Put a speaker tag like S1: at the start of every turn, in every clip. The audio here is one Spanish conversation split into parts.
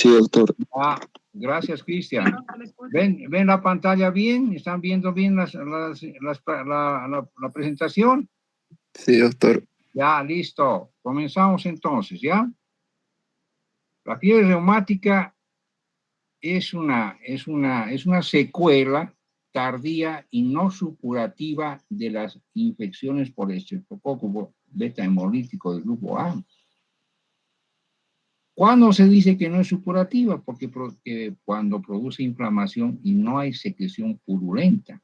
S1: Sí, doctor.
S2: Ah, gracias, Cristian. ¿Ven la pantalla bien? ¿Están viendo bien la presentación?
S1: Sí, doctor.
S2: Ya, listo. Comenzamos entonces, ¿ya? La fiebre reumática es una secuela tardía y no supurativa de las infecciones por estreptococo beta hemolítico del grupo A. ¿Cuándo se dice que no es supurativa? Porque cuando produce inflamación y no hay secreción purulenta.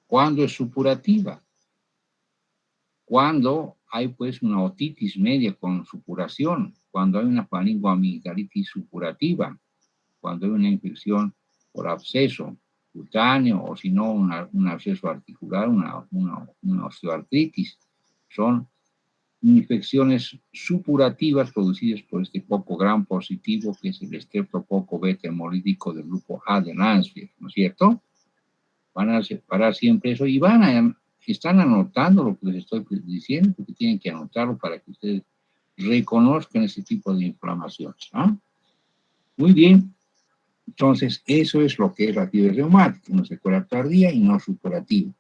S2: ¿Cuándo es supurativa? Cuando hay pues una otitis media con supuración, cuando hay una faringoamigdalitis supurativa, cuando hay una infección por absceso cutáneo o si no un absceso articular, una osteoartritis. Son infecciones supurativas producidas por este coco gran positivo que es el estreptococo beta hemolítico del grupo A de Landsberg, ¿no es cierto? Van a separar siempre eso y están anotando lo que les estoy diciendo, porque tienen que anotarlo para que ustedes reconozcan ese tipo de inflamaciones. ¿Ah? Muy bien. Entonces, eso es lo que es la fiebre reumática, una secuela tardía y no supurativa.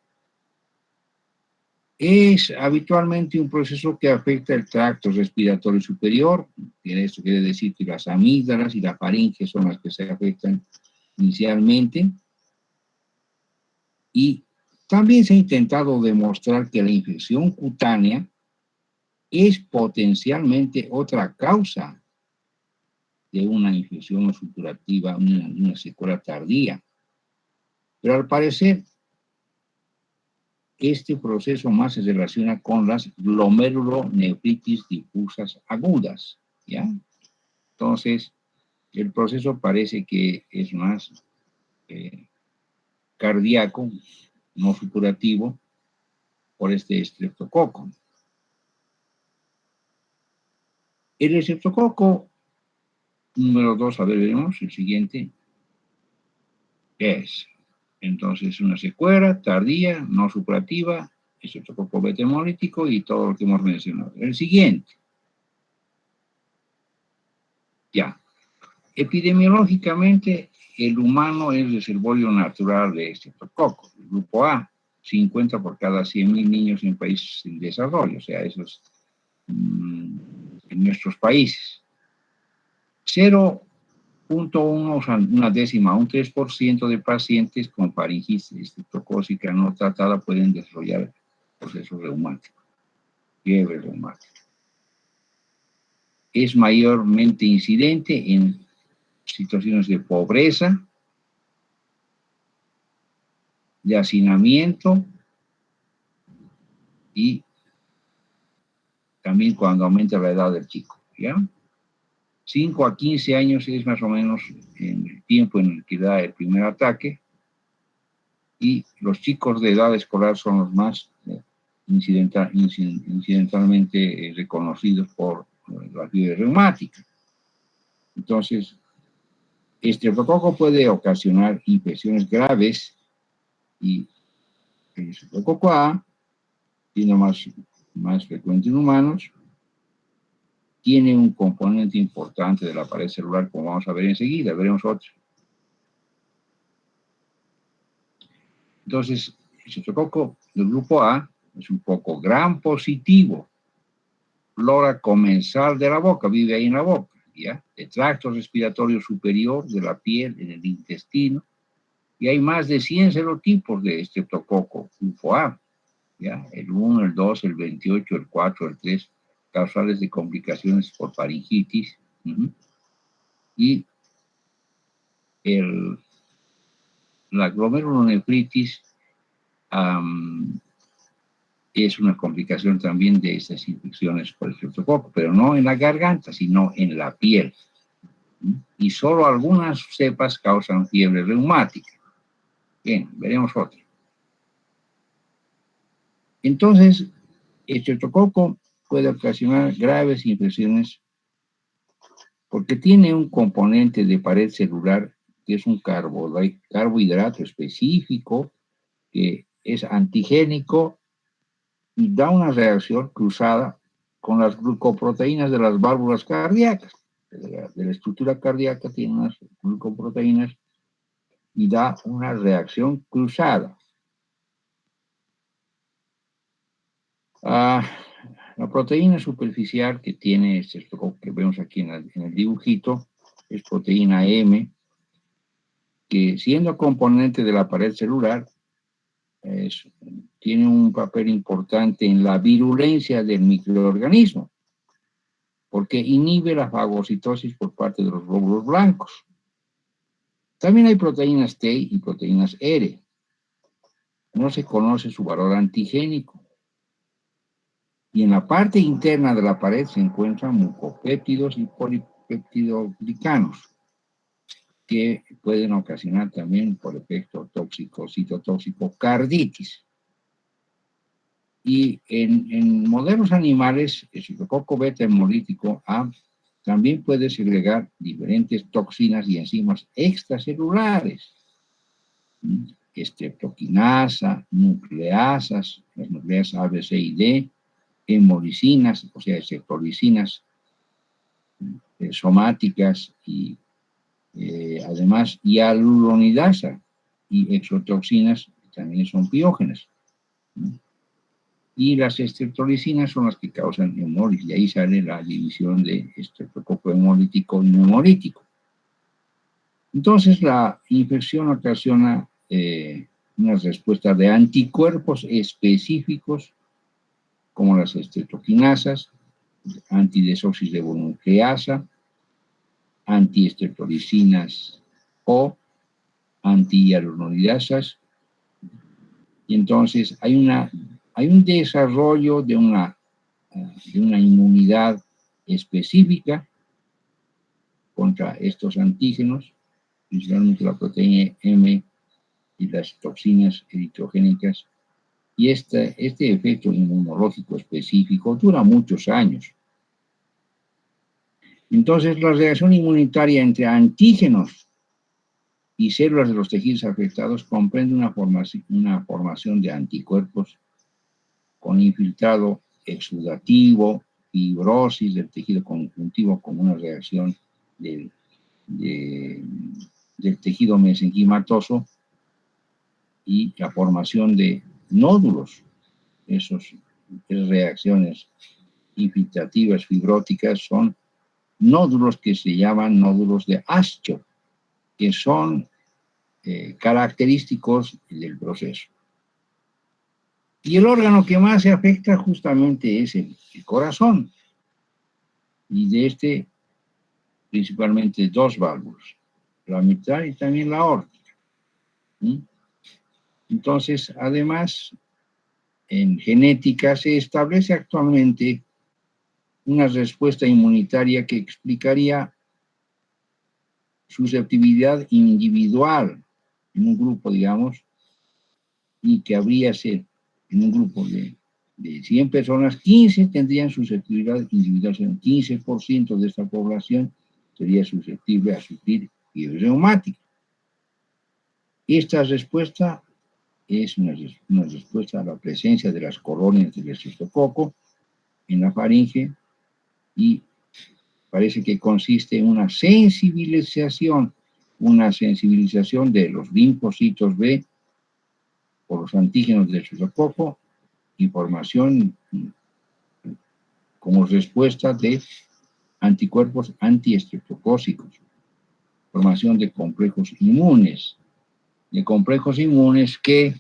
S2: Es habitualmente un proceso que afecta el tracto respiratorio superior. Esto quiere decir que las amígdalas y la faringe son las que se afectan inicialmente. Y también se ha intentado demostrar que la infección cutánea es potencialmente otra causa de una infección supurativa, una secuela tardía. Pero al parecer, este proceso más se relaciona con las glomerulonefritis difusas agudas, ¿ya? Entonces, el proceso parece que es más cardíaco, no supurativo, por este estreptococo. El estreptococo número 2, a ver, veremos el siguiente. Es, entonces, una secuela tardía, no supurativa, estreptococo beta hemolítico y todo lo que hemos mencionado. El siguiente. Ya. Epidemiológicamente, el humano es el reservorio natural de estreptococo, el grupo A, 50 por cada 100.000 niños en países en desarrollo, o sea, eso es en nuestros países. 0.1, o sea, una décima, un 3% de pacientes con faringitis estreptocócica no tratada pueden desarrollar proceso reumático, fiebre reumática. Es mayormente incidente en situaciones de pobreza, de hacinamiento y también cuando aumenta la edad del chico, ¿ya? 5 a 15 años es más o menos el tiempo en el que da el primer ataque y los chicos de edad escolar son los más incidentalmente reconocidos por la fiebre reumática. Entonces, este estreptococo puede ocasionar infecciones graves y el estreptococo A, siendo más frecuente en humanos, tiene un componente importante de la pared celular, como vamos a ver enseguida, veremos otro. Entonces, el estreptococo del grupo A es un poco gran positivo, flora comensal de la boca, vive ahí en la boca, ¿ya? El tracto respiratorio superior de la piel, en el intestino, y hay más de 100 serotipos de estreptococo grupo A, ¿ya? El 1, el 2, el 28, el 4, el 3, causales de complicaciones por faringitis, y la glomerulonefritis es una complicación también de estas infecciones por el estreptococo, pero no en la garganta, sino en la piel. Y solo algunas cepas causan fiebre reumática. Bien, veremos otra. Entonces, el estreptococo puede ocasionar graves infecciones porque tiene un componente de pared celular que es un carbohidrato específico que es antigénico y da una reacción cruzada con las glucoproteínas de las válvulas cardíacas. de la estructura cardíaca, tiene unas glucoproteínas y da una reacción cruzada. La proteína superficial que tiene esto que vemos aquí en el dibujito es proteína M, que siendo componente de la pared celular, tiene un papel importante en la virulencia del microorganismo, porque inhibe la fagocitosis por parte de los glóbulos blancos. También hay proteínas T y proteínas R. No se conoce su valor antigénico. Y en la parte interna de la pared se encuentran mucopéptidos y polipeptidoglicanos, que pueden ocasionar también, por efecto tóxico, citotóxico, carditis. Y en modelos animales, el citococo beta hemolítico A también puede segregar diferentes toxinas y enzimas extracelulares, estreptoquinasa, nucleasas, las nucleasas A, B, C y D, hemolicinas, o sea, estreptolicinas somáticas y además hialuronidasa y exotoxinas que también son piógenas. Y las estreptolicinas son las que causan hemólisis, y ahí sale la división de estreptococo hemolítico y hemolítico. Entonces, la infección ocasiona una respuesta de anticuerpos específicos, como las estreptoquinasas, antidesoxirribonucleasa, antiestreptolicinas o antihialuronidasas. Y entonces hay un desarrollo de una inmunidad específica contra estos antígenos, principalmente la proteína M y las toxinas eritrogénicas. Y este efecto inmunológico específico dura muchos años. Entonces, la reacción inmunitaria entre antígenos y células de los tejidos afectados comprende una formación de anticuerpos con infiltrado exudativo, fibrosis del tejido conjuntivo como una reacción del tejido mesenquimatoso y la formación de nódulos. Esas reacciones infiltrativas fibróticas son nódulos que se llaman nódulos de Aschoff, que son característicos del proceso. Y el órgano que más se afecta justamente es el corazón. Y de principalmente dos válvulas, la mitral y también la aórtica. Entonces, además, en genética se establece actualmente una respuesta inmunitaria que explicaría susceptibilidad individual en un grupo, digamos, y que habría ser en un grupo de 100 personas, 15 tendrían susceptibilidad individual, 15% de esta población sería susceptible a sufrir fiebre reumática. Esta respuesta es una respuesta a la presencia de las colonias del estreptococo en la faringe y parece que consiste en una sensibilización de los linfocitos B por los antígenos del estreptococo y formación como respuesta de anticuerpos antiestreptocócicos, formación de complejos inmunes que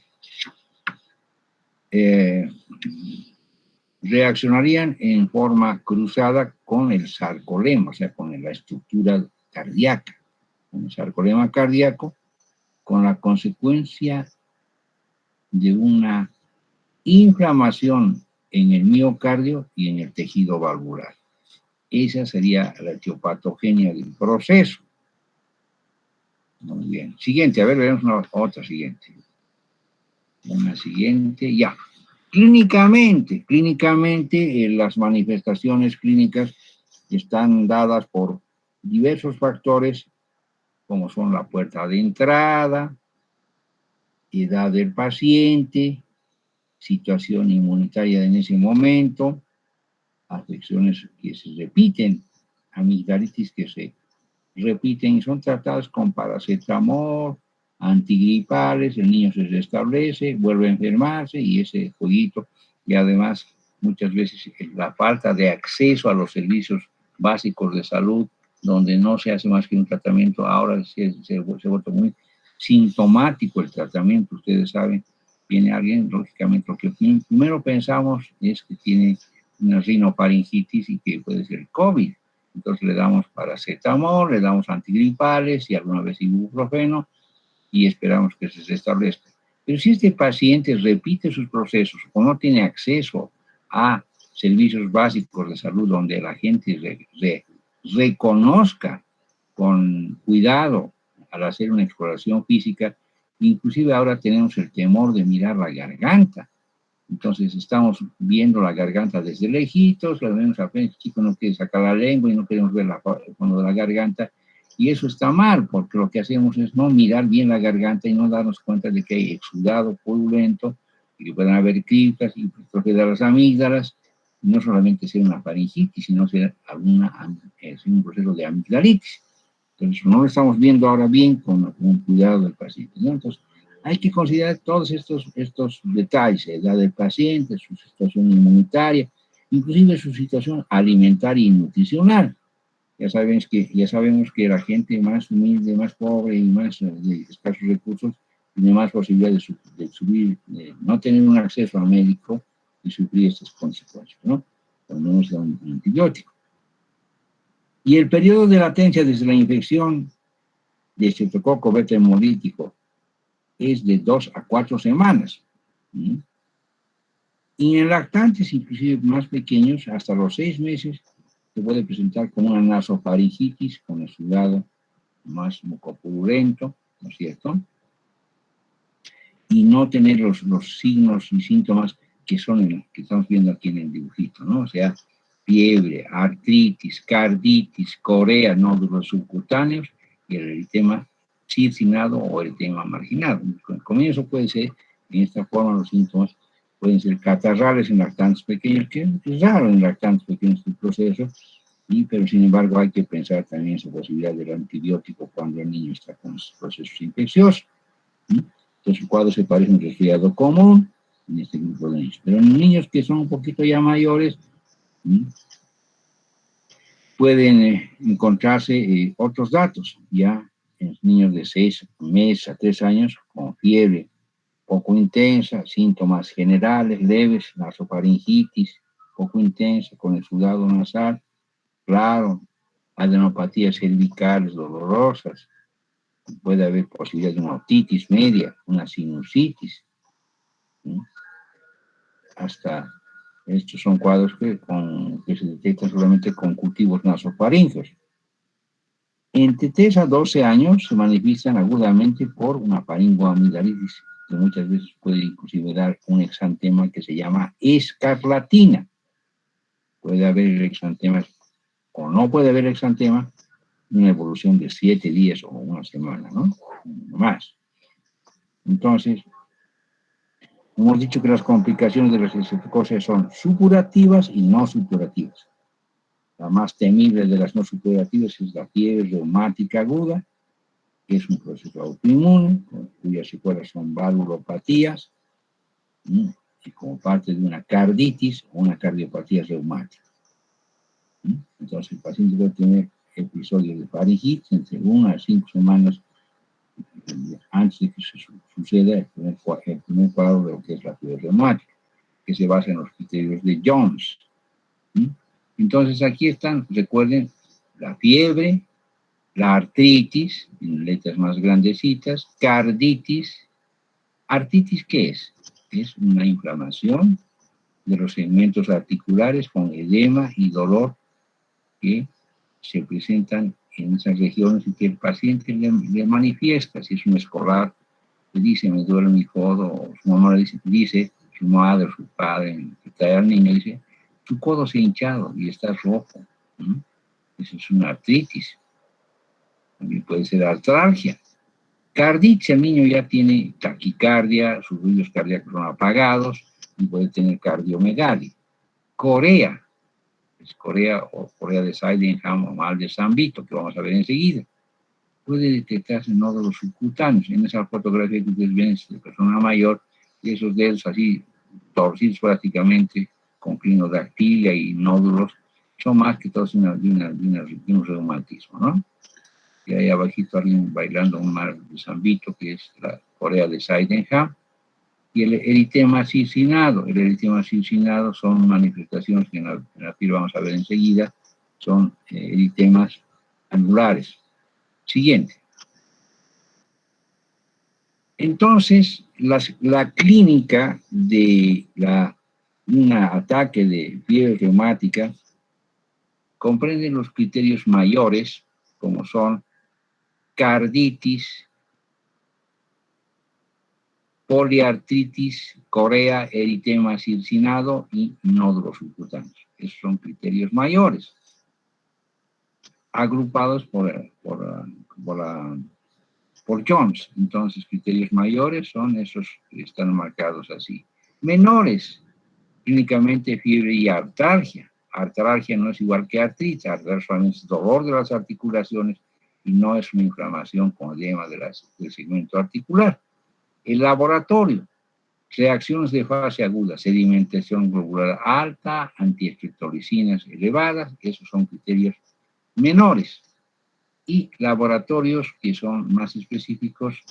S2: reaccionarían en forma cruzada con el sarcolema, o sea, con la estructura cardíaca, con el sarcolema cardíaco, con la consecuencia de una inflamación en el miocardio y en el tejido valvular. Esa sería la etiopatogenia del proceso. Muy bien. Siguiente, a ver, veremos otra siguiente. Una siguiente, ya. Clínicamente, las manifestaciones clínicas están dadas por diversos factores, como son la puerta de entrada, edad del paciente, situación inmunitaria en ese momento, afecciones que se repiten amigdalitis que se repiten y son tratadas con paracetamol, antigripales, el niño se restablece, vuelve a enfermarse y ese jueguito, y además muchas veces la falta de acceso a los servicios básicos de salud, donde no se hace más que un tratamiento, ahora se ha vuelto muy sintomático el tratamiento, ustedes saben, viene alguien, lógicamente, lo que primero pensamos es que tiene una rinofaringitis y que puede ser COVID. Entonces le damos paracetamol, le damos antigripales y alguna vez ibuprofeno y esperamos que se restablezca. Pero si este paciente repite sus procesos o no tiene acceso a servicios básicos de salud donde la gente reconozca con cuidado al hacer una exploración física, inclusive ahora tenemos el temor de mirar la garganta. Entonces estamos viendo la garganta desde lejitos, la vemos apenas, el chico no quiere sacar la lengua y no queremos ver el fondo de la garganta, y eso está mal, porque lo que hacemos es no mirar bien la garganta y no darnos cuenta de que hay exudado purulento, y que pueden haber criptas y hipertrofia de las amígdalas, y no solamente ser una faringitis, sino ser un proceso de amigdalitis. Entonces no lo estamos viendo ahora bien con cuidado del paciente, ¿no? Entonces, hay que considerar todos estos detalles, edad del paciente, su situación inmunitaria, inclusive su situación alimentaria y nutricional. Ya sabemos que la gente más humilde, más pobre y más de escasos recursos tiene más posibilidad de no tener un acceso al médico y sufrir estas consecuencias, ¿no? Cuando no se da un antibiótico. Y el periodo de latencia desde la infección de estreptococo beta hemolítico es de 2 a 4 semanas. ¿Sí? Y en lactantes, inclusive más pequeños, hasta los 6 meses, se puede presentar como una nasofaringitis con exudado más mucopurulento, ¿no es cierto? Y no tener los signos y síntomas que estamos viendo aquí en el dibujito, ¿no? O sea, fiebre, artritis, carditis, corea, nódulos subcutáneos y el eritema circinado o eritema marginado. El comienzo puede ser, en esta forma, los síntomas pueden ser catarrales en lactantes pequeños, que es raro en lactantes pequeños el proceso, pero sin embargo hay que pensar también en su posibilidad del antibiótico cuando el niño está con procesos infecciosos. Entonces el cuadro se parece a un resfriado común en este grupo de niños. Pero en niños que son un poquito ya mayores, pueden encontrarse otros datos, ya en niños de 6 meses a 3 años con fiebre poco intensa, síntomas generales leves, nasofaringitis poco intensa con exudado nasal, claro, adenopatías cervicales dolorosas, puede haber posibilidad de una otitis media, una sinusitis, ¿sí? Hasta estos son cuadros que se detectan solamente con cultivos nasofaríngeos. Entre 3 a 12 años se manifiestan agudamente por una faringoamigdalitis, que muchas veces puede inclusive dar un exantema que se llama escarlatina. Puede haber exantema o no puede haber exantema, una evolución de 7 días o una semana, ¿no? Más. Entonces, hemos dicho que las complicaciones de las estreptococcus son supurativas y no supurativas. La más temible de las no supurativas es la fiebre reumática aguda, que es un proceso autoinmune, cuyas secuelas son valvulopatías, y como parte de una carditis o una cardiopatía reumática. Entonces, el paciente puede tener episodios de faringitis entre 1 a 5 semanas antes de que se suceda el primer cuadro de lo que es la fiebre reumática, que se basa en los criterios de Jones. Entonces, aquí están, recuerden, la fiebre, la artritis, en letras más grandecitas, carditis. ¿Artritis qué es? Es una inflamación de los segmentos articulares con edema y dolor que se presentan en esas regiones y que el paciente le manifiesta. Si es un escolar, le dice, me duele mi codo, o su mamá le dice, su madre o su padre, que trae al niño, dice, tu codo se ha hinchado y está rojo. Eso es una artritis. También puede ser artralgia. Carditis, el niño ya tiene taquicardia, sus ruidos cardíacos son apagados y puede tener cardiomegalia. Corea, es corea o corea de Sydenham o mal de San Vito, que vamos a ver enseguida. Puede detectarse en nódulos subcutáneos. En esa fotografía que ustedes ven es de persona mayor, y esos dedos así torcidos prácticamente, con clinodactilia y nódulos, son más que todos de un reumatismo, ¿no? Y ahí abajito alguien bailando un mar de San Vito, que es la corea de Sydenham. Y el eritema circinado. El eritema circinado son manifestaciones que en la piel vamos a ver enseguida, son eritemas anulares. Siguiente. Entonces, la clínica de un ataque de fiebre reumática comprende los criterios mayores, como son carditis, poliartritis, corea, eritema circinado y nódulos subcutáneos. Esos son criterios mayores, agrupados por Jones. Entonces, criterios mayores son esos que están marcados así. Menores, clínicamente fiebre y artralgia. Artralgia no es igual que artritis. Artralgia solamente es dolor de las articulaciones y no es una inflamación con edema del segmento articular. El laboratorio, reacciones de fase aguda, sedimentación globular alta, antiestreptolicinas elevadas, esos son criterios menores. Y laboratorios que son más específicos,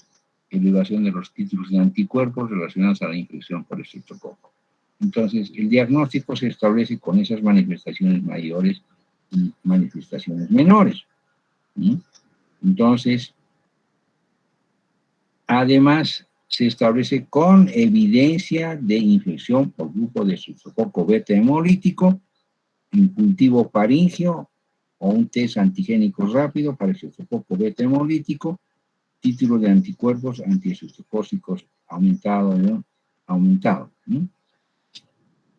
S2: elevación de los títulos de anticuerpos relacionados a la infección por estreptococo. Entonces, el diagnóstico se establece con esas manifestaciones mayores y manifestaciones menores. Entonces, además, se establece con evidencia de infección por grupo de estreptococo beta hemolítico, en cultivo faríngeo o un test antigénico rápido para el estreptococo beta hemolítico, título de anticuerpos antiestreptocócicos aumentado.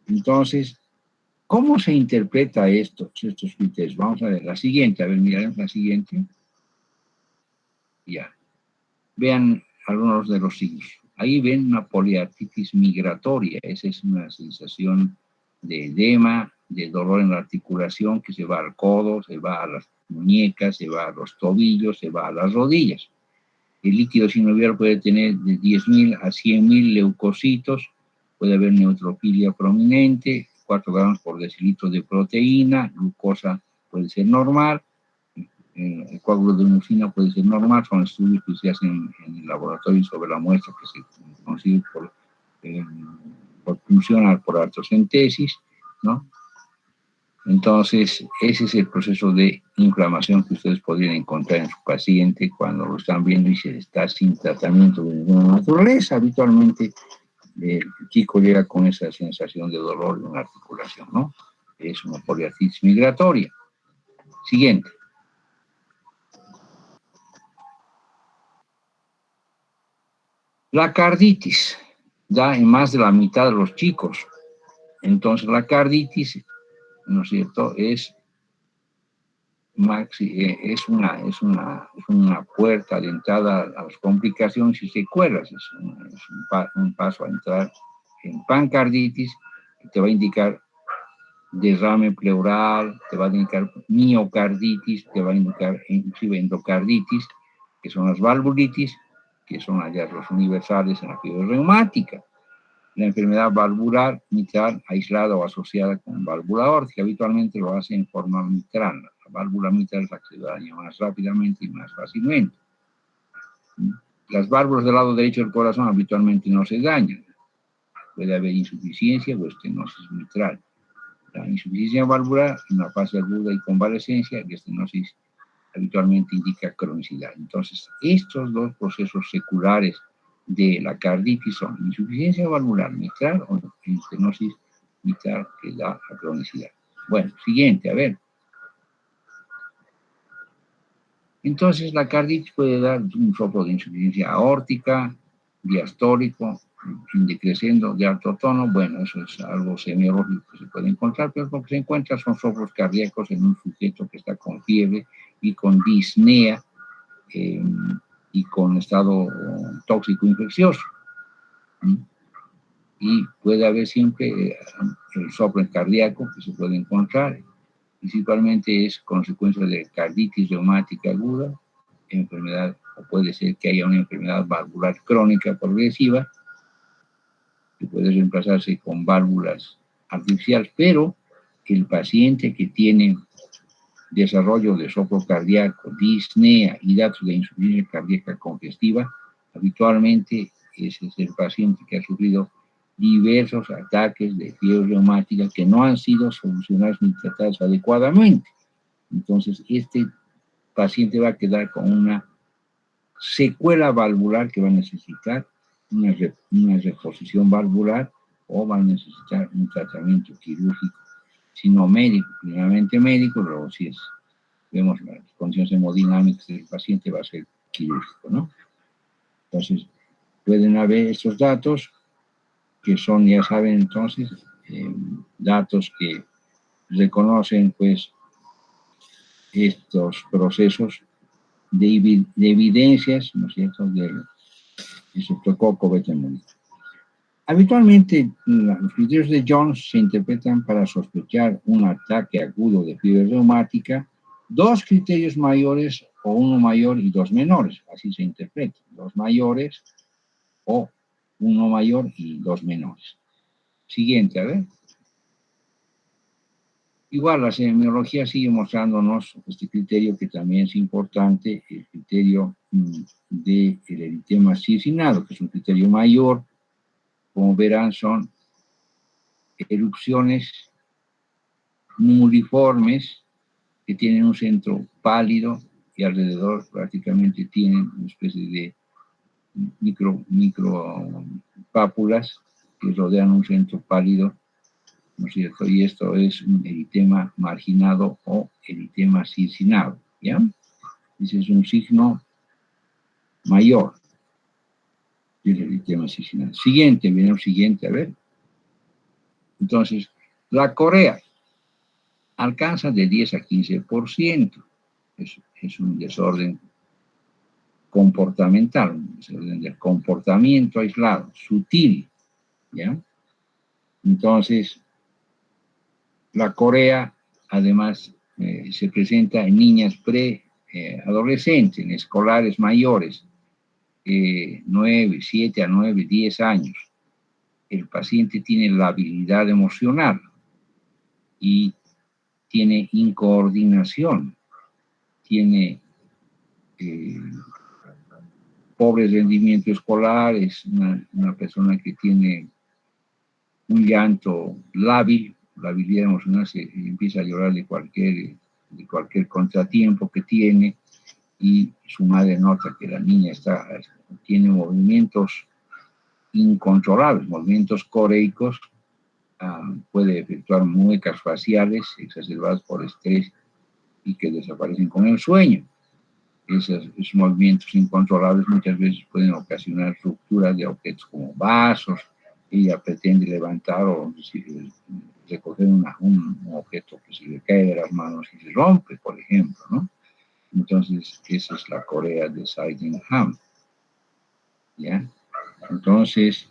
S2: Entonces, ¿cómo se interpreta estos criterios? Vamos a ver la siguiente. A ver, miren la siguiente. Ya. Vean algunos de los signos. Ahí ven una poliartritis migratoria. Esa es una sensación de edema, de dolor en la articulación que se va al codo, se va a las muñecas, se va a los tobillos, se va a las rodillas. El líquido sinovial puede tener de 10.000 a 100.000 leucocitos, puede haber neutrofilia prominente, 4 gramos por decilitro de proteína, glucosa puede ser normal, el coágulo de mucina puede ser normal, son estudios que se hacen en el laboratorio sobre la muestra que se consigue por funcional, por artrocentesis, ¿no? Entonces, ese es el proceso de inflamación que ustedes podrían encontrar en su paciente cuando lo están viendo y se está sin tratamiento de ninguna naturaleza. Habitualmente, el chico llega con esa sensación de dolor en la articulación, ¿no? Es una poliartritis migratoria. Siguiente. La carditis da en más de la mitad de los chicos. Entonces, la carditis, ¿no es cierto?, es una puerta de entrada a las complicaciones y secuelas. Es un paso a entrar en pancarditis, que te va a indicar derrame pleural, te va a indicar miocarditis, te va a indicar inclusive endocarditis, que son las valvulitis, que son hallazgos universales en la fiebre reumática. La enfermedad valvular mitral aislada o asociada con válvula aórtica, habitualmente lo hace en forma mitral. La válvula mitral es la que se daña más rápidamente y más fácilmente. Las válvulas del lado derecho del corazón habitualmente no se dañan. Puede haber insuficiencia o estenosis mitral. La insuficiencia valvular en la fase aguda y convalescencia, la estenosis habitualmente indica cronicidad. Entonces, estos dos procesos seculares de la carditis son insuficiencia valvular mitral o estenosis mitral que da la cronicidad. Bueno, siguiente, a ver. Entonces, la carditis puede dar un soplo de insuficiencia aórtica, diastólico, decreciendo de alto tono. Bueno, eso es algo semiológico que se puede encontrar, pero lo que se encuentra son soplos cardíacos en un sujeto que está con fiebre y con disnea y con estado tóxico infeccioso. Y puede haber siempre el soplo cardíaco que se puede encontrar principalmente es consecuencia de carditis reumática aguda, enfermedad, o puede ser que haya una enfermedad valvular crónica progresiva, que puede reemplazarse con válvulas artificiales, pero el paciente que tiene desarrollo de soplo cardíaco, disnea y datos de insuficiencia cardíaca congestiva, habitualmente ese es el paciente que ha sufrido diversos ataques de fiebre reumática que no han sido solucionados ni tratados adecuadamente. Entonces, este paciente va a quedar con una secuela valvular que va a necesitar una reposición valvular o va a necesitar un tratamiento quirúrgico, si no médico, primeramente médico, luego si es, vemos las condiciones hemodinámicas del paciente, va a ser quirúrgico, ¿no? Entonces, pueden haber estos datos que son, ya saben, entonces, datos que reconocen, pues, estos procesos de evidencias, ¿no es cierto?, del estreptococo beta hemolítico. Habitualmente, los criterios de Jones se interpretan para sospechar un ataque agudo de fiebre reumática, dos criterios mayores o uno mayor y dos menores, así se interpreta, dos mayores o uno mayor y dos menores. Siguiente, a ver. Igual la semiología sigue mostrándonos este criterio que también es importante, el criterio del eritema cicinado, que es un criterio mayor. Como verán, son erupciones nuliformes que tienen un centro pálido y alrededor prácticamente tienen una especie de micropápulas que rodean un centro pálido, ¿no es cierto? Y esto es un eritema marginado o eritema cicinado, ¿ya? Ese es un signo mayor del eritema cicinado. Siguiente, viene el siguiente, a ver. Entonces, la corea alcanza de 10 a 15%. Es un desorden comportamental, un desorden del comportamiento aislado, sutil, ¿ya? Entonces, la corea, además, se presenta en niñas preadolescentes, en escolares mayores, 9, 7 a 9, 10 años. El paciente tiene labilidad emocional y tiene incoordinación, tiene pobre rendimiento escolar, es una persona que tiene un llanto lábil, la habilidad emocional, se empieza a llorar de cualquier contratiempo que tiene, y su madre nota que la niña tiene movimientos incontrolables, movimientos coreicos, puede efectuar muecas faciales exacerbadas por estrés y que desaparecen con el sueño. Esos movimientos incontrolables muchas veces pueden ocasionar rupturas de objetos como vasos. Ella pretende levantar o recoger un objeto que se le cae de las manos y se rompe, por ejemplo, ¿no? Entonces, esa es la corea de Sydenham, ¿ya? Entonces,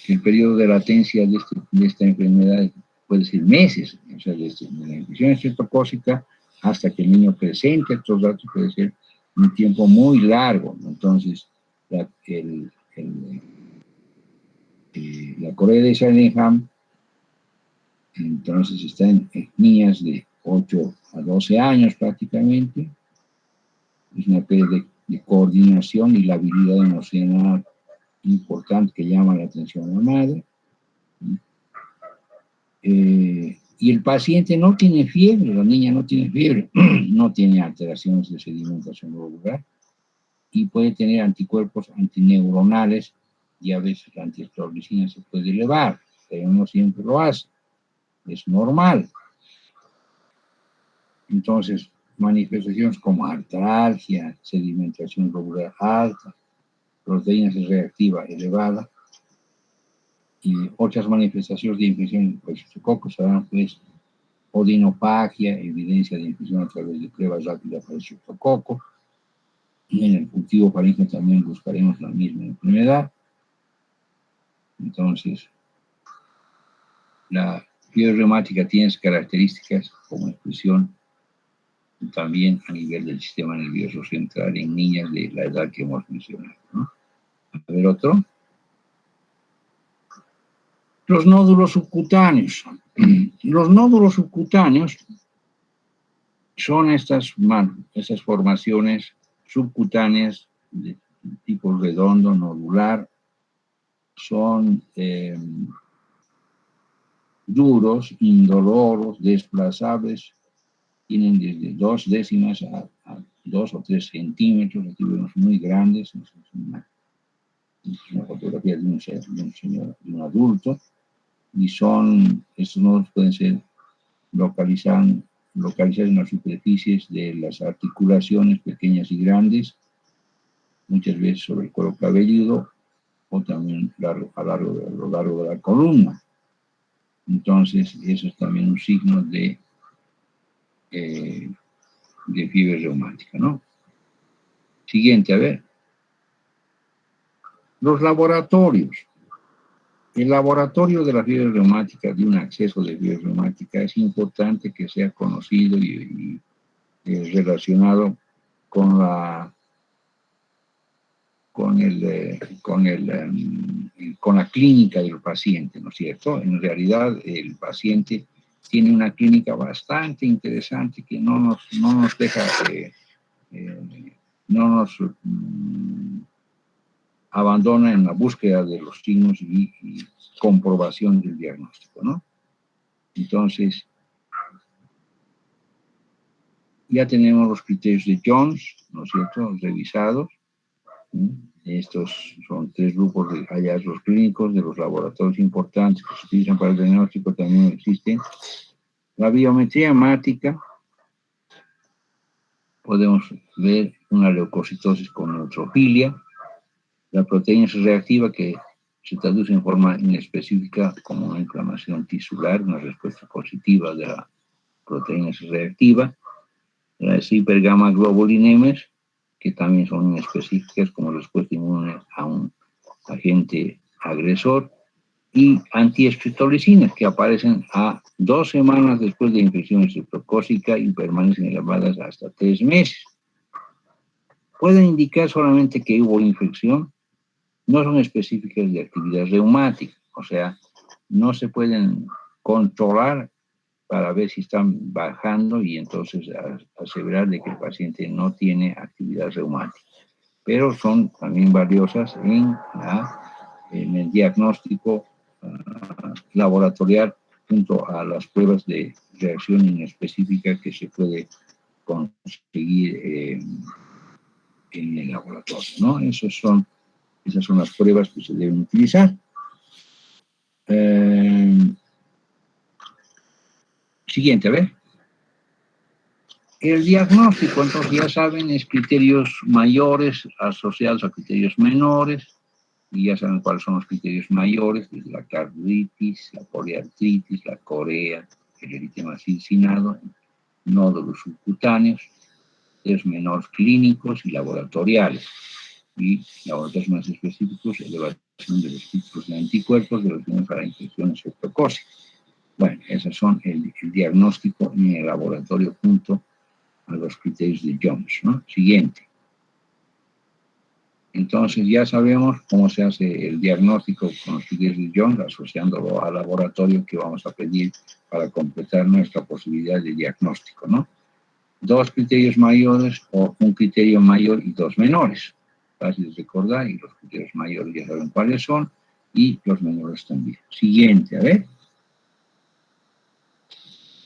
S2: el periodo de latencia de esta enfermedad puede ser meses, o sea, desde la infección estreptocócica hasta que el niño presente estos datos puede ser un tiempo muy largo. Entonces, la corea de Sydenham, entonces está en niñas de 8 a 12 años prácticamente. Es una pérdida de coordinación y la habilidad emocional importante que llama la atención a la madre. Y el paciente no tiene fiebre, la niña no tiene fiebre, no tiene alteraciones de sedimentación globular y puede tener anticuerpos antineuronales, y a veces la antiestrolicina se puede elevar, pero no siempre lo hace, es normal. Entonces, manifestaciones como artralgia, sedimentación globular alta, proteínas reactiva elevada y otras manifestaciones de infección por estreptococo serán, pues, odinopagia, evidencia de infección a través de pruebas rápidas para el estreptococo. Y en el cultivo faríngeo también buscaremos la misma enfermedad. Entonces, fiebre reumática tiene características como expresión también a nivel del sistema nervioso central en niñas de la edad que hemos mencionado, ¿no? A ver otro. Los nódulos subcutáneos. Los nódulos subcutáneos son estas formaciones subcutáneas de tipo redondo, nodular, son duros, indoloros, desplazables, tienen desde 2 décimas a 2 o 3 centímetros, aquí vemos muy grandes, es una fotografía de un señor, de un adulto, y estos nodos pueden ser localizados en las superficies de las articulaciones pequeñas y grandes, muchas veces sobre el cuero cabelludo, o también a lo largo de la columna. Entonces, eso es también un signo de fiebre reumática, ¿no? Siguiente, a ver. Los laboratorios. El laboratorio de la fiebre reumática, de un acceso de fiebre reumática, es importante que sea conocido y relacionado con la clínica del paciente, ¿no es cierto? En realidad, el paciente tiene una clínica bastante interesante que no nos deja, no nos abandona en la búsqueda de los signos y comprobación del diagnóstico, ¿no? Entonces, ya tenemos los criterios de Jones, ¿no es cierto?, revisados. Estos son 3 grupos de hallazgos clínicos de los laboratorios importantes que se utilizan para el diagnóstico, también existen. La biometría hemática, podemos ver una leucocitosis con neutrofilia, la proteína reactiva que se traduce en forma inespecífica como una inflamación tisular, una respuesta positiva de la proteína reactiva, las hipergamma-globulinemes, que también son inespecíficas como respuesta inmune a un agente agresor, y antiestreptolicinas, que aparecen a 2 semanas después de infección estreptocócica y permanecen elevadas hasta 3 meses. Pueden indicar solamente que hubo infección, no son específicas de actividad reumática, o sea, no se pueden controlar para ver si están bajando y entonces asegurar de que el paciente no tiene actividad reumática. Pero son también valiosas en el diagnóstico laboratorial junto a las pruebas de reacción inespecífica que se puede conseguir en el laboratorio, ¿no? Esas son las pruebas que se deben utilizar. Siguiente, a ver. El diagnóstico, entonces ya saben, es criterios mayores asociados a criterios menores, y ya saben cuáles son los criterios mayores, la carditis, la poliartritis, la corea, el eritema cincinado, nódulos subcutáneos, criterios menores clínicos y laboratoriales, y laboratorios más específicos, elevación de los títulos de anticuerpos de los niños para infecciones estreptocócicas. Bueno, esos son el diagnóstico en el laboratorio junto a los criterios de Jones, ¿no? Siguiente. Entonces ya sabemos cómo se hace el diagnóstico con los criterios de Jones, asociándolo al laboratorio que vamos a pedir para completar nuestra posibilidad de diagnóstico, ¿no? 2 criterios mayores o un criterio mayor y 2 menores. Fácil de recordar, y los criterios mayores ya saben cuáles son, y los menores también. Siguiente, a ver.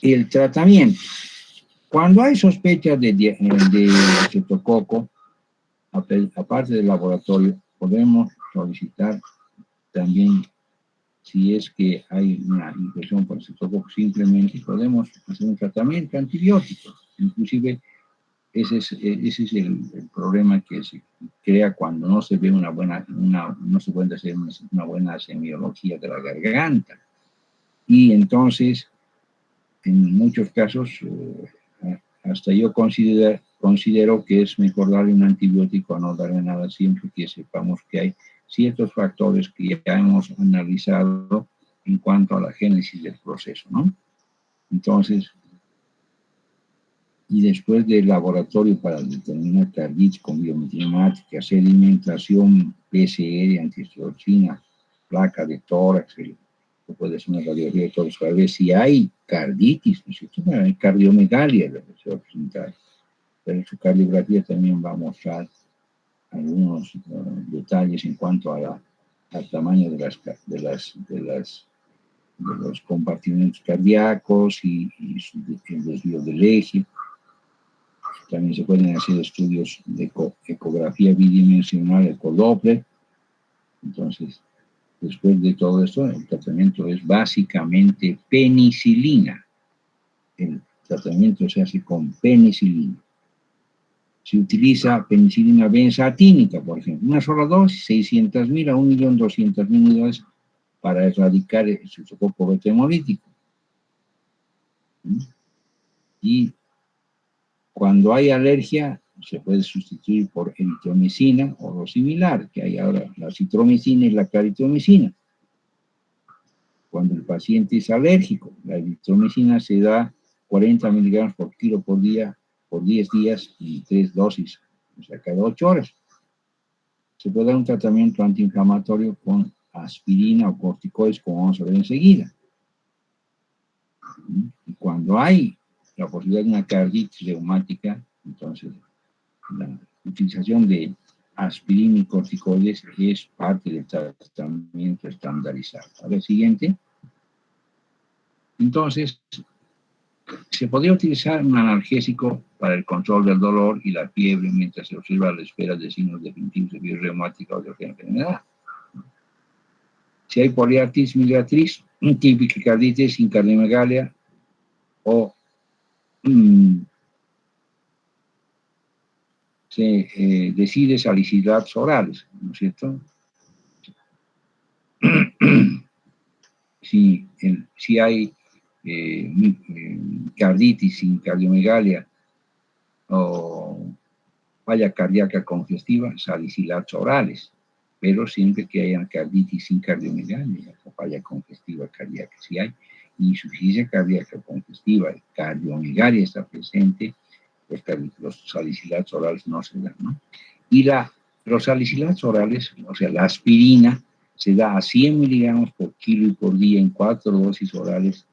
S2: El tratamiento. Cuando hay sospecha de estreptococo, aparte del laboratorio, podemos solicitar también, si es que hay una infección por estreptococo, simplemente podemos hacer un tratamiento antibiótico. Inclusive, ese es el problema que se crea cuando no se ve no se puede hacer una buena semiología de la garganta. Y entonces, en muchos casos, hasta yo considero que es mejor darle un antibiótico a no darle nada, siempre que sepamos que hay ciertos factores que ya hemos analizado en cuanto a la génesis del proceso, ¿no? Entonces, y después del laboratorio para determinar carditis con biometría, sedimentación, PCR, antihistamina, placa de tórax, o puede ser una radiografía de tórax para ver si hay carditis, ¿no es cierto? Hay cardiomegalia de se va a presentar. Pero su cardiografía también va a mostrar algunos detalles en cuanto a al tamaño de los compartimentos cardíacos y el desvío del eje. También se pueden hacer estudios de ecografía bidimensional, ecodoppler. Entonces, después de todo esto, el tratamiento es básicamente penicilina. El tratamiento se hace con penicilina. Se utiliza penicilina benzatínica, por ejemplo, una sola dosis, 600.000 a 1.200.000 unidades para erradicar el estreptococo beta hemolítico. Y cuando hay alergia, se puede sustituir por eritromicina o lo similar, que hay ahora la citromicina y la claritromicina. Cuando el paciente es alérgico, la eritromicina se da 40 miligramos por kilo por día, por 10 días y 3 dosis, o sea, cada 8 horas. Se puede dar un tratamiento antiinflamatorio con aspirina o corticoides, como vamos a ver enseguida. Y cuando hay la posibilidad de una carditis reumática, entonces la utilización de aspirina y corticoides es parte del tratamiento estandarizado. A ver, siguiente. Entonces, se podría utilizar un analgésico para el control del dolor y la fiebre mientras se observa la espera de signos definitivos de virus reumática o de otra enfermedad. Si hay poliartritis miliatriz, típica carditis sin cardiomegalia o se decide salicilatos orales, ¿no es cierto? Si hay carditis sin cardiomegalia o falla cardíaca congestiva, salicilatos orales, pero siempre que haya carditis sin cardiomegalia o falla congestiva cardíaca, si hay insuficiencia cardíaca congestiva y cardiomegalia está presente, pues los salicilatos orales no se dan, ¿no? Y los salicilatos orales, o sea, la aspirina, se da a 100 miligramos por kilo y por día en 4 dosis orales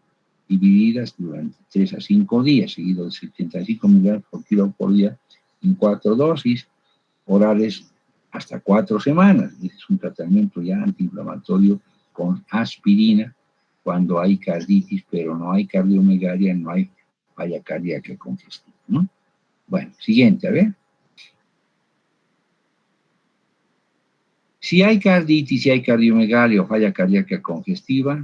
S2: divididas durante 3 a 5 días, seguido de 75 miligramos por kilo por día en 4 dosis orales hasta 4 semanas. Este es un tratamiento ya antiinflamatorio con aspirina cuando hay carditis, pero no hay cardiomegalia, no hay falla cardíaca congestiva, ¿no? Bueno, siguiente, a ver. Si hay carditis, si hay cardiomegalia o falla cardíaca congestiva,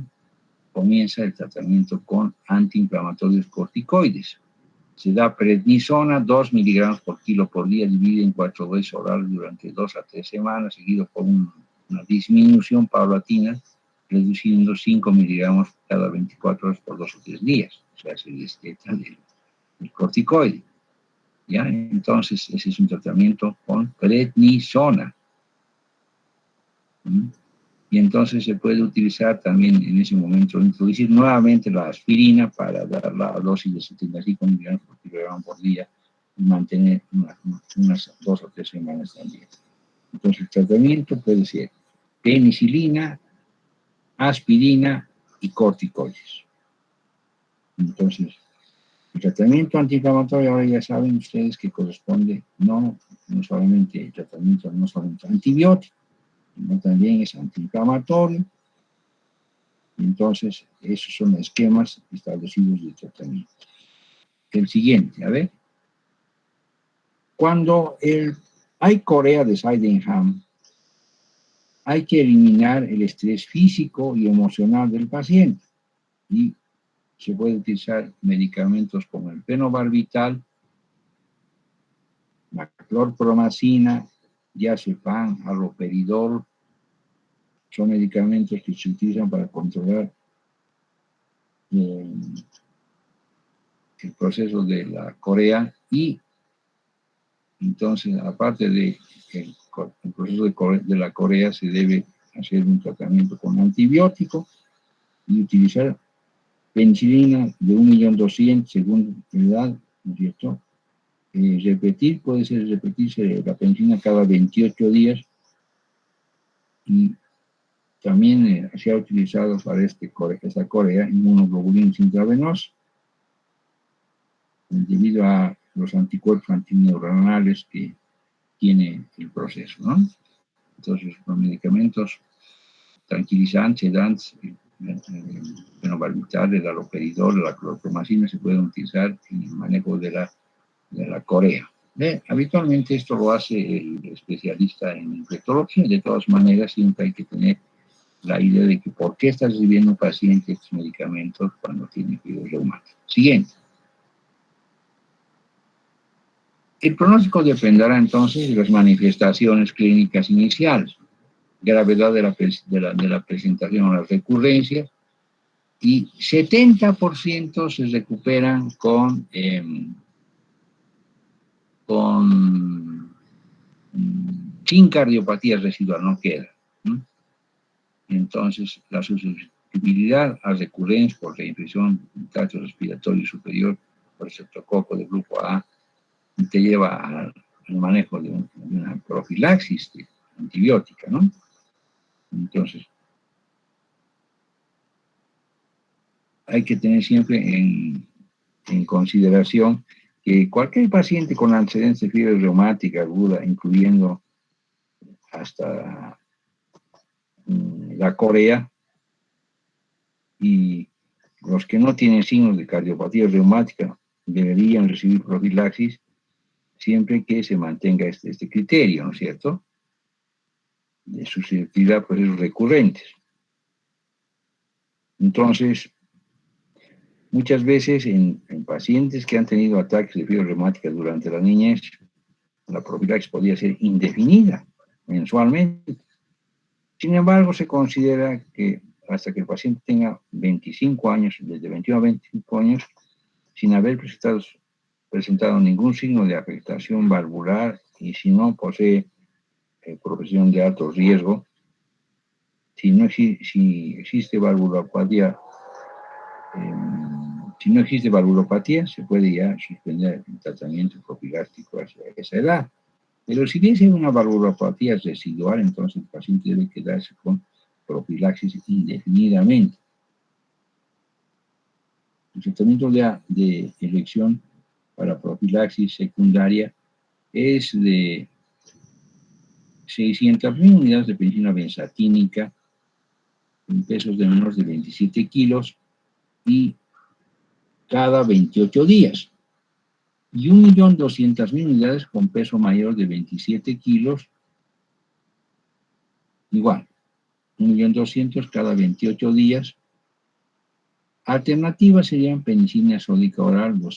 S2: comienza el tratamiento con antiinflamatorios corticoides. Se da prednisona, 2 miligramos por kilo por día, dividido en 4 dosis orales durante 2 a 3 semanas, seguido por una disminución paulatina, reduciendo 5 miligramos cada 24 horas por 2 o 3 días. O sea, se desteta el corticoide. ¿Ya? Entonces, ese es un tratamiento con prednisona. Y entonces se puede utilizar también en ese momento, introducir nuevamente la aspirina para dar la dosis de 75 miligramos por kilogramo por día y mantener unas 2 o 3 semanas también. Entonces el tratamiento puede ser penicilina, aspirina y corticoides. Entonces, el tratamiento antiinflamatorio, ahora ya saben ustedes que corresponde no solamente el tratamiento, no solamente antibiótico, sino también es antiinflamatorio. Entonces, esos son los esquemas establecidos de tratamiento. El siguiente, a ver. Cuando hay corea de Sydenham, hay que eliminar el estrés físico y emocional del paciente. Y se puede utilizar medicamentos como el fenobarbital, la clorpromacina, diazepam, haloperidol. Son medicamentos que se utilizan para controlar el proceso de la corea y entonces, aparte del proceso de la corea, se debe hacer un tratamiento con antibiótico y utilizar penicilina de 1.200.000 según la edad, ¿no es cierto? Puede ser repetirse la penicilina cada 28 días y también se ha utilizado para esta corea inmunoglobulinas intravenosa debido a los anticuerpos antineuronales que tiene el proceso, ¿no? Entonces, los medicamentos tranquilizantes, sedantes, fenobarbital, el haloperidol, la clorpromacina se pueden utilizar en el manejo de la corea. Habitualmente esto lo hace el especialista en infectología. De todas maneras, siempre hay que tener la idea de que por qué está recibiendo un paciente estos medicamentos cuando tiene fiebre reumática. Siguiente. El pronóstico dependerá entonces de las manifestaciones clínicas iniciales, gravedad de la presentación o las recurrencias, y 70% se recuperan sin cardiopatía residual, no queda. Entonces, la susceptibilidad a recurrencias por reinfección del tracto respiratorio superior por estreptococo de grupo A te lleva al manejo de una profilaxis antibiótica, ¿no? Entonces, hay que tener siempre en consideración que cualquier paciente con antecedentes de fiebre reumática aguda, incluyendo hasta la corea, y los que no tienen signos de cardiopatía reumática deberían recibir profilaxis siempre que se mantenga este criterio, ¿no es cierto?, de susceptibilidad a procesos recurrentes. Entonces, muchas veces en pacientes que han tenido ataques de fiebre reumática durante la niñez, la profilaxis podría ser indefinida mensualmente. Sin embargo, se considera que hasta que el paciente tenga 25 años, desde 21 a 25 años, sin haber presentado ningún signo de afectación valvular y si no posee profesión de alto riesgo, si existe valvulopatía, se puede ya suspender el tratamiento profiláctico a esa edad. Pero si hubiese una valvulopatía residual, entonces el paciente debe quedarse con profilaxis indefinidamente. El tratamiento de elección para profilaxis secundaria es de 600.000 unidades de penicilina benzatínica en pesos de menos de 27 kilos y cada 28 días. Y 1.200.000 unidades con peso mayor de 27 kilos, igual, 1.200.000 cada 28 días. Alternativas serían penicilina sódica oral, de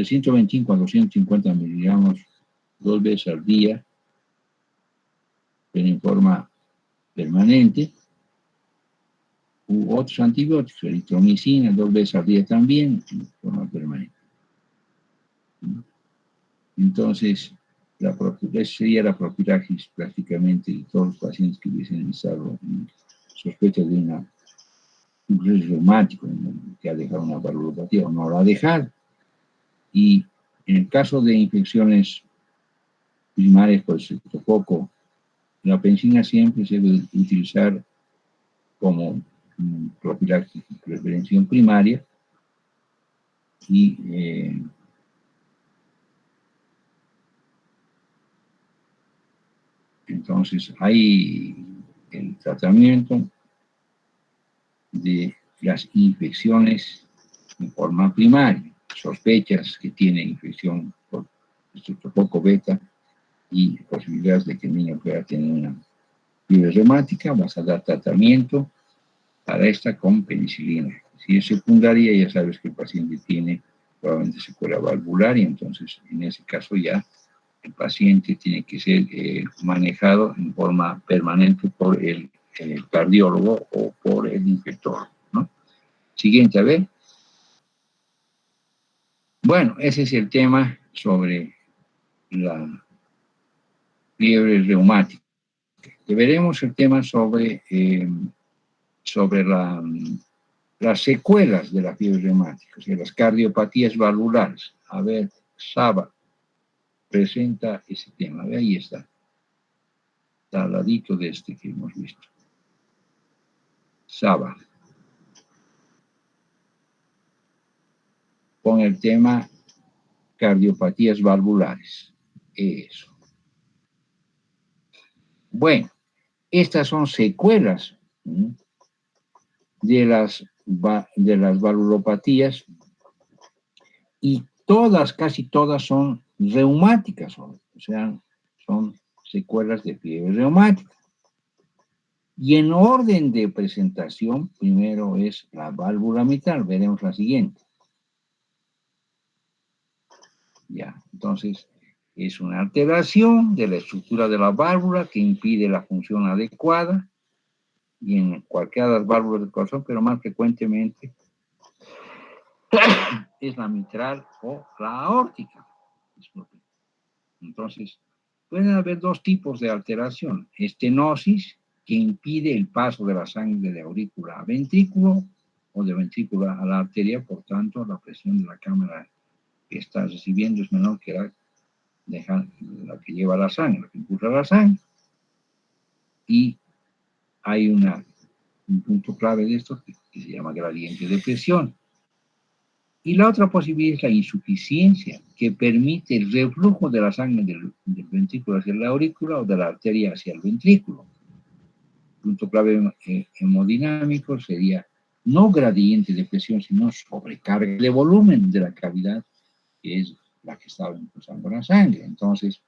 S2: 125 a 250 miligramos 2 veces al día, pero en forma permanente, u otros antibióticos, eritromicina 2 veces al día también, en forma permanente. Entonces, esa sería la profilaxis prácticamente de todos los pacientes que hubiesen estado en sospecha de una fibrosis reumática, que ha dejado una valvulopatía o no la ha dejado. Y en el caso de infecciones primarias por estreptococo, la penicilina siempre se debe utilizar como profilaxis de prevención primaria y entonces hay el tratamiento de las infecciones en forma primaria, sospechas que tiene infección por estreptococo beta y posibilidades de que el niño pueda tener una fiebre reumática, vas a dar tratamiento para esta con penicilina. Si es secundaria, ya sabes que el paciente tiene probablemente secuela valvular y entonces en ese caso ya el paciente tiene que ser manejado en forma permanente por el cardiólogo o por el infectólogo, ¿no? Siguiente, a ver. Bueno, ese es el tema sobre la fiebre reumática. Veremos el tema sobre sobre las secuelas de la fiebre reumática, o sea, las cardiopatías valvulares. A ver, Saba presenta ese tema. Ahí está al ladito de este que hemos visto. Saba. Con el tema cardiopatías valvulares. Eso. Bueno, estas son secuelas de las valvulopatías y todas, casi todas son reumáticas, o sea, son secuelas de fiebre reumática. Y en orden de presentación, primero es la válvula mitral, veremos la siguiente. Ya, entonces es una alteración de la estructura de la válvula que impide la función adecuada y en cualquiera de las válvulas del corazón, pero más frecuentemente es la mitral o la aórtica. Entonces, pueden haber dos tipos de alteración. Estenosis, que impide el paso de la sangre de aurícula a ventrículo o de ventrículo a la arteria, por tanto, la presión de la cámara que está recibiendo es menor que la que lleva la sangre, la que impulsa la sangre. Y hay un punto clave de esto que se llama gradiente de presión. Y la otra posibilidad es la insuficiencia, que permite el reflujo de la sangre del ventrículo hacia la aurícula o de la arteria hacia el ventrículo. Punto clave hemodinámico sería no gradiente de presión, sino sobrecarga de volumen de la cavidad, que es la que estaba impulsando la sangre. Entonces,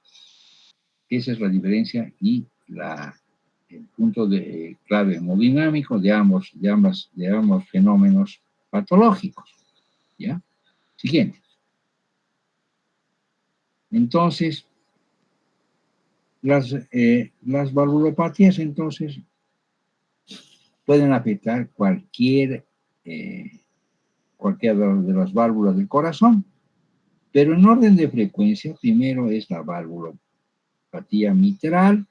S2: esa es la diferencia y el punto de clave hemodinámico de ambos fenómenos patológicos. ¿Ya? Siguiente. Entonces, las valvulopatías, entonces, pueden afectar cualquiera de las válvulas del corazón, pero en orden de frecuencia, primero es la valvulopatía mitral,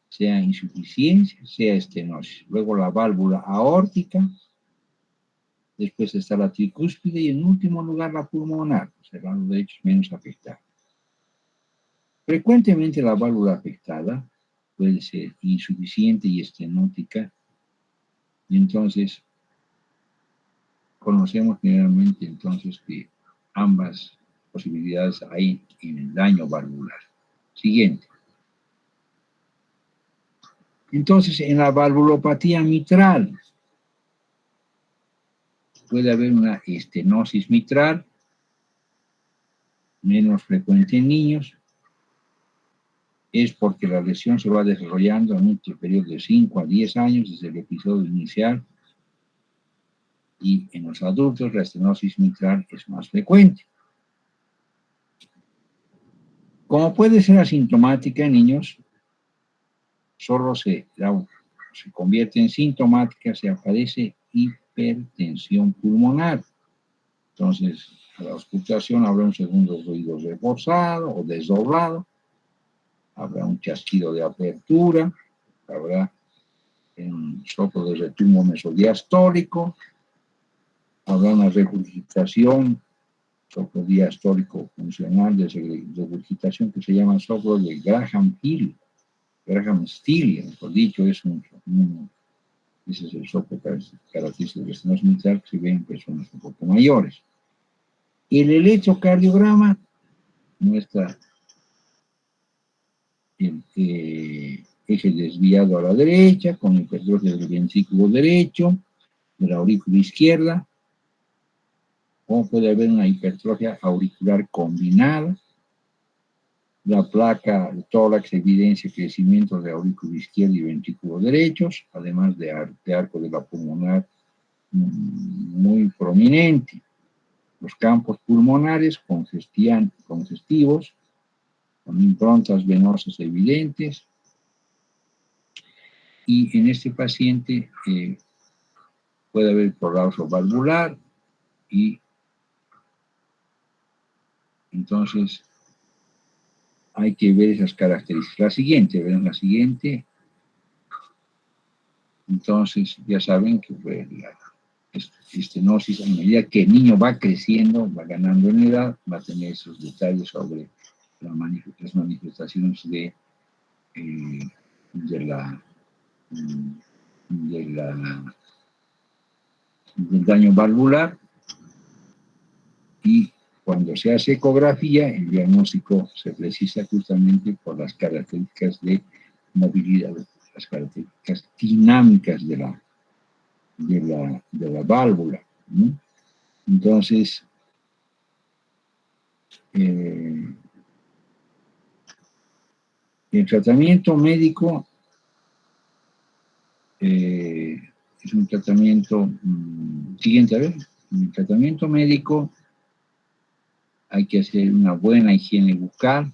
S2: sea insuficiencia, sea estenosis. Luego la válvula aórtica, después está la tricúspide y en último lugar la pulmonar, o sea, el lado derecho es menos afectado. Frecuentemente la válvula afectada puede ser insuficiente y estenótica, y entonces conocemos generalmente entonces que ambas posibilidades hay en el daño valvular. Siguiente. Entonces, en la valvulopatía mitral puede haber una estenosis mitral, menos frecuente en niños, es porque la lesión se va desarrollando en un periodo de 5 a 10 años desde el episodio inicial, y en los adultos la estenosis mitral es más frecuente. Como puede ser asintomática en niños, solo se convierte en sintomática si aparece hipertensión pulmonar. Entonces, a la auscultación habrá un segundo ruido reforzado o desdoblado, habrá un chasquido de apertura, habrá un soplo de retumbo mesodiastólico, habrá una regurgitación, soplo diastólico funcional de regurgitación que se llama soplo de Graham-Still, mejor dicho, ese es el soplo característico de la estenosis mitral que se ve en personas un poco mayores. El electrocardiograma muestra el eje desviado a la derecha, con hipertrofia del ventrículo derecho, de la aurícula izquierda, o puede haber una hipertrofia auricular combinada. La placa de tórax evidencia crecimiento de aurícula izquierda y ventrículo derechos, además de arco de la pulmonar muy prominente. Los campos pulmonares congestivos, con improntas venosas evidentes. Y en este paciente puede haber prolapso valvular y entonces hay que ver esas características. La siguiente Entonces, ya saben que pues, la estenosis, a medida que el niño va creciendo, va ganando en edad, va a tener esos detalles sobre las manifestaciones eh, de la, de la, del daño valvular. Y cuando se hace ecografía, el diagnóstico se precisa justamente por las características de movilidad, las características dinámicas de la válvula, ¿no? Entonces, el tratamiento médico es un tratamiento siguiente, a ver, el tratamiento médico hay que hacer una buena higiene bucal,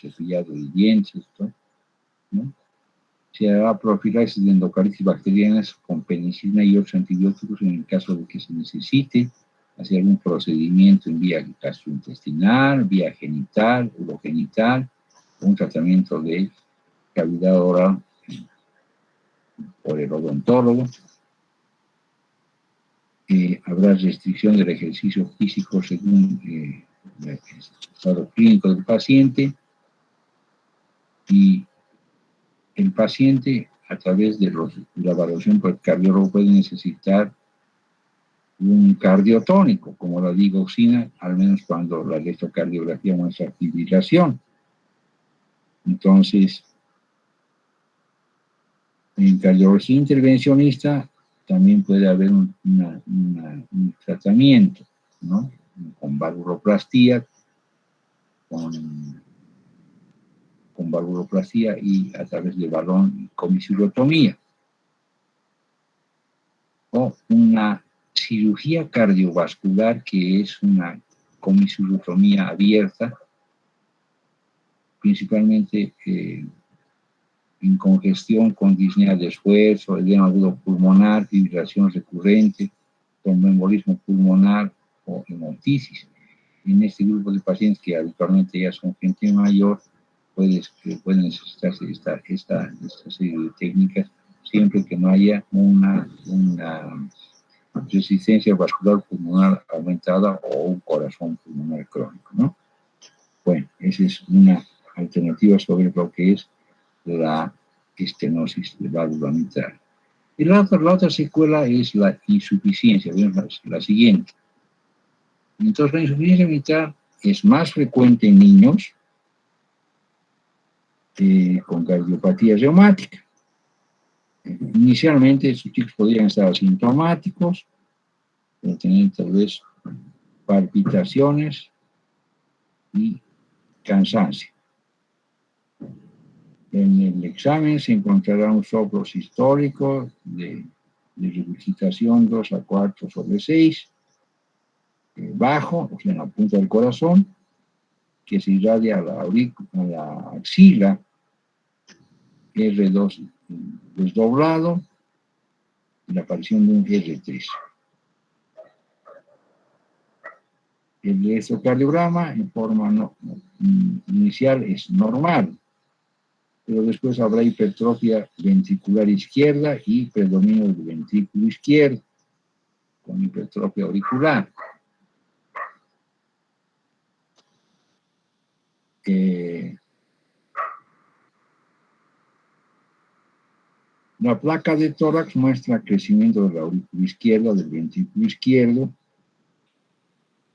S2: cepillado de dientes, ¿no? Se hará profilaxis de endocarditis bacterianas con penicilina y otros antibióticos en el caso de que se necesite hacer algún procedimiento en vía gastrointestinal, vía genital, urogenital, un tratamiento de cavidad oral por el odontólogo. Habrá restricción del ejercicio físico según el estado clínico del paciente, y el paciente, a través de la evaluación por el cardiólogo, puede necesitar un cardiotónico, como la digoxina, al menos cuando la electrocardiografía muestra fibrilación. Entonces, en cardiología intervencionista también puede haber un tratamiento, ¿no? Con valvuloplastía, con valvuloplastía y a través de balón comisurotomía, o una cirugía cardiovascular, que es una comisurotomía abierta, principalmente en congestión con disnea de esfuerzo, edema agudo pulmonar, fibrilación recurrente, tromboembolismo pulmonar o hemoptisis. En este grupo de pacientes, que habitualmente ya son gente mayor, pueden necesitarse esta serie de técnicas, siempre que no haya una resistencia vascular pulmonar aumentada o un corazón pulmonar crónico, ¿no? Bueno, esa es una alternativa sobre lo que es la estenosis de válvula mitral. Y la otra secuela es la insuficiencia, la siguiente. Entonces, la insuficiencia mitral es más frecuente en niños con cardiopatía reumática. Inicialmente, estos chicos podrían estar asintomáticos, tener tal vez palpitaciones y cansancio. En el examen se encontrará un soplo sistólico de regurgitación 2 a 4 sobre 6, bajo, o sea, en la punta del corazón, que se irradia a la axila, R2 desdoblado, y la aparición de un R3. El electrocardiograma en forma inicial es normal, pero después habrá hipertrofia ventricular izquierda y predominio del ventrículo izquierdo, con hipertrofia auricular. La placa de tórax muestra crecimiento de la aurícula izquierda, del ventrículo izquierdo,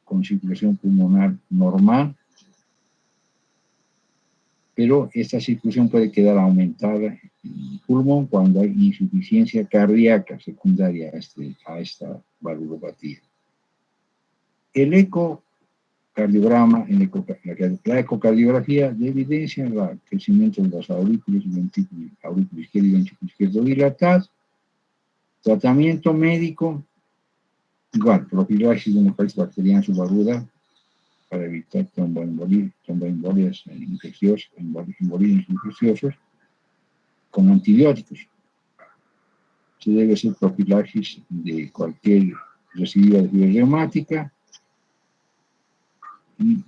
S2: con circulación pulmonar normal, pero esta circulación puede quedar aumentada en el pulmón cuando hay insuficiencia cardíaca secundaria a esta valvulopatía. El ecocardiograma, la ecocardiografía de evidencia el crecimiento de las aurículas, aurícula izquierda y ventrículo izquierdo dilatados. Tratamiento médico, igual, profilaxis de endocarditis bacteriana subaguda para evitar tromboembolias infecciosas, embolias infecciosas, con antibióticos. Se debe hacer profilaxis de cualquier recidiva de fiebre reumática, y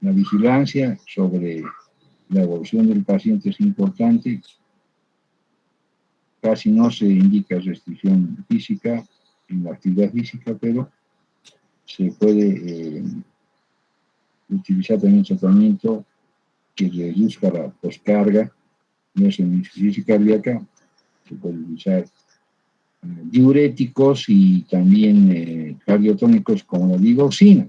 S2: la vigilancia sobre la evolución del paciente es importante, casi no se indica restricción física en la actividad física, pero se puede utilizar también un tratamiento que reduzca la poscarga, no es en insuficiencia cardíaca, se puede utilizar diuréticos y también cardiotónicos como la digoxina.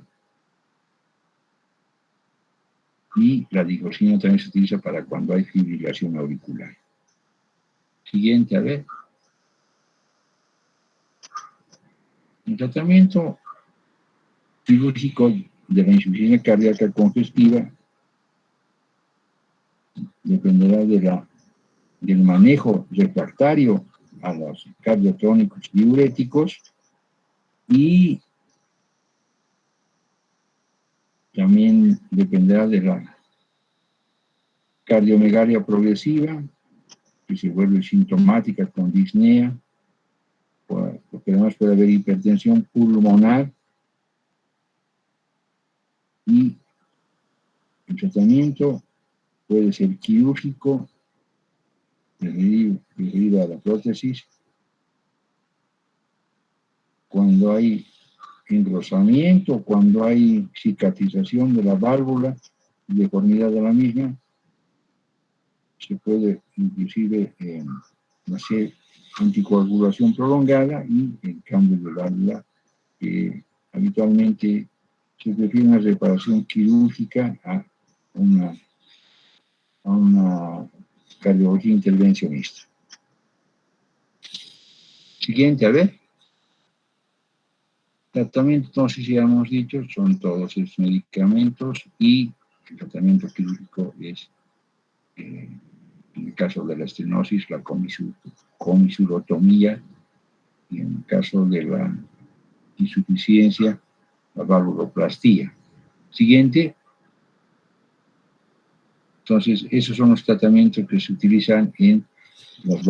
S2: Y la digoxina también se utiliza para cuando hay fibrilación auricular. Siguiente, a ver. El tratamiento quirúrgico de la insuficiencia cardíaca congestiva dependerá del manejo refractario a los cardiotónicos diuréticos y también dependerá de la cardiomegalia progresiva, que se vuelve sintomática con disnea, porque además puede haber hipertensión pulmonar, y el tratamiento puede ser quirúrgico, referido a la prótesis, cuando hay engrosamiento, cuando hay cicatrización de la válvula, deformidad de la misma, se puede inclusive hacer anticoagulación prolongada y el cambio de válvula, que habitualmente se prefiere una reparación quirúrgica a una cardiología intervencionista. Siguiente, a ver. Tratamiento, entonces, ya hemos dicho, son todos esos medicamentos y el tratamiento quirúrgico es, en el caso de la estenosis, la comisurotomía, y en el caso de la insuficiencia, la valvuloplastía. Siguiente. Entonces, esos son los tratamientos que se utilizan en las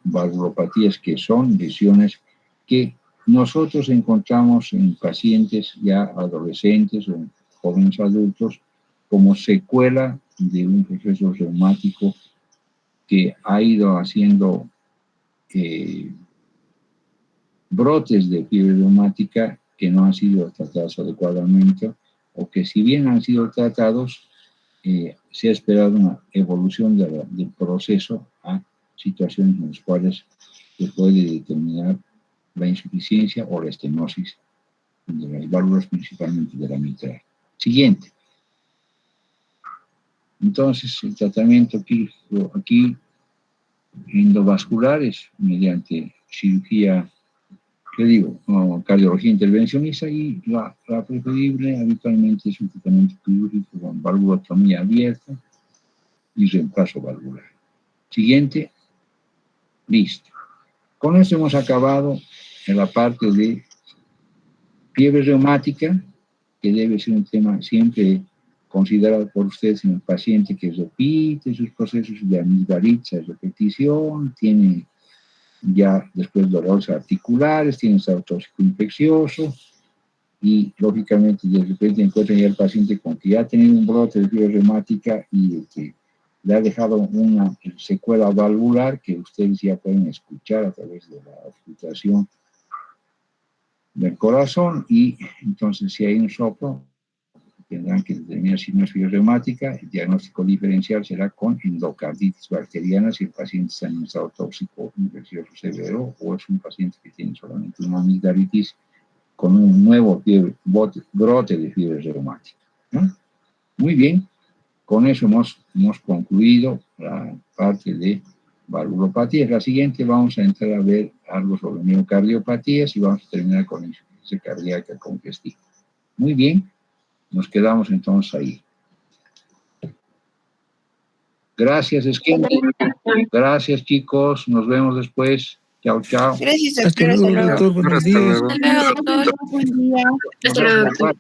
S2: valvulopatías, que son lesiones que nosotros encontramos en pacientes ya adolescentes o en jóvenes adultos como secuela de un proceso reumático que ha ido haciendo brotes de fiebre reumática que no han sido tratados adecuadamente, o que si bien han sido tratados, se ha esperado una evolución del proceso a situaciones en las cuales se puede determinar la insuficiencia o la estenosis de las válvulas, principalmente de la mitral. Siguiente. Entonces, el tratamiento quirúrgico aquí endovascular es mediante cirugía, ¿qué digo? Cardiología intervencionista, y la preferible habitualmente es un tratamiento quirúrgico con valvulotomía abierta y reemplazo valvular. Siguiente. Listo. Con esto hemos acabado en la parte de fiebre reumática, que debe ser un tema siempre considerado por ustedes en el paciente que repite sus procesos de amigdalitis a repetición, tiene ya después dolores articulares, tiene estado tóxico infeccioso, y lógicamente de repente encuentran ya el paciente con que ya ha tenido un brote de fiebre reumática y que le ha dejado una secuela valvular que ustedes ya pueden escuchar a través de la auscultación del corazón, y entonces si hay un soplo tendrán que determinar si no es fiebre reumática. El diagnóstico diferencial será con endocarditis bacteriana si el paciente está en un estado tóxico infeccioso severo, o es un paciente que tiene solamente una amigdalitis con un nuevo brote de fiebre reumática, ¿no? Muy bien, con eso hemos concluido la parte de valvulopatías. La siguiente vamos a entrar a ver algo sobre miocardiopatías y vamos a terminar con insuficiencia cardíaca congestiva. Muy bien, nos quedamos entonces ahí. Gracias, Esquema. Gracias, chicos. Nos vemos después. Chao, chao.
S1: Gracias, doctor. Hasta luego, doctor. Buenos días.
S3: Hasta luego, doctor.
S1: Buen día.
S3: Hasta luego, doctor.